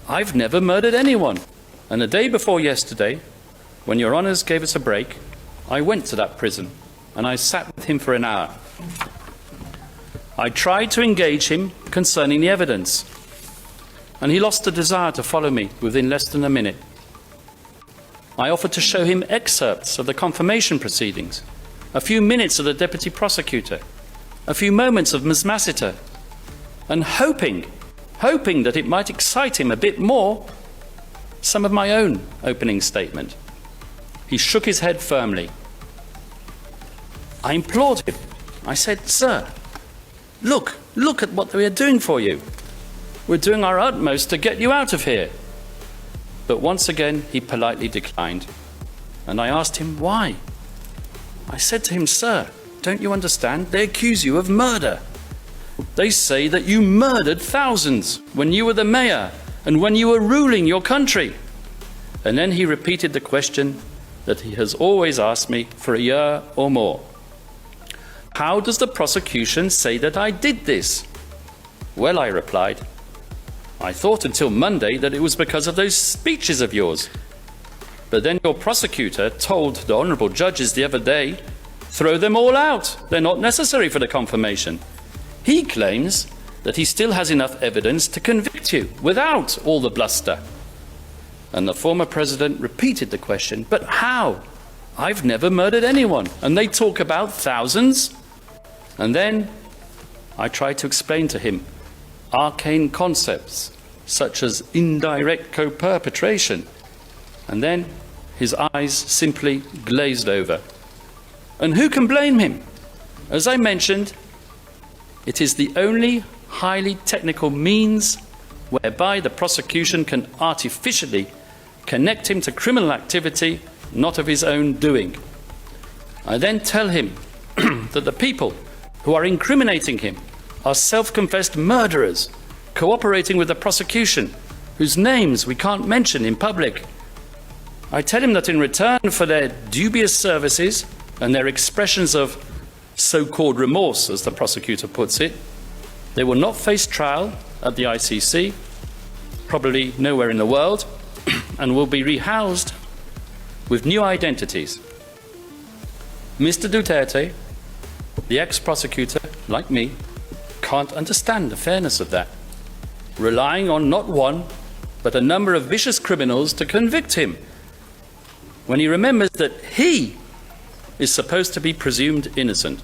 I've never murdered anyone. And the day before yesterday, when Your Honours gave us a break, I went to that prison and I sat with him for an hour. I tried to engage him concerning the evidence, and he lost the desire to follow me within less than a minute. I offered to show him excerpts of the confirmation proceedings, a few minutes of the deputy prosecutor, a few moments of Ms. Massiter, and hoping that it might excite him a bit more, some of my own opening statement. He shook his head firmly. I implored him. I said, "Sir, look at what we are doing for you. We're doing our utmost to get you out of here." But once again, he politely declined. And I asked him why. I said to him, "Sir, don't you understand? They accuse you of murder. They say that you murdered thousands when you were the mayor and when you were ruling your country." And then he repeated the question that he has always asked me for a year or more. "How does the prosecution say that I did this?" "Well," I replied, "I thought until Monday that it was because of those speeches of yours. But then your prosecutor told the honourable judges the other day, throw them all out. They're not necessary for the confirmation. He claims that he still has enough evidence to convict you without all the bluster." And the former president repeated the question, "But how? I've never murdered anyone. And they talk about thousands?" And then I tried to explain to him arcane concepts such as indirect co-perpetration. And then his eyes simply glazed over. And who can blame him? As I mentioned, it is the only highly technical means whereby the prosecution can artificially connect him to criminal activity not of his own doing. I then tell him that the people who are incriminating him are self-confessed murderers cooperating with the prosecution, whose names we can't mention in public. I tell him that in return for their dubious services and their expressions of so-called remorse, as the prosecutor puts it, they will not face trial at the ICC, probably nowhere in the world, and will be rehoused with new identities. Mr. Duterte, the ex-prosecutor, like me, can't understand the fairness of that, relying on not one, but a number of vicious criminals to convict him, when he remembers that he is supposed to be presumed innocent.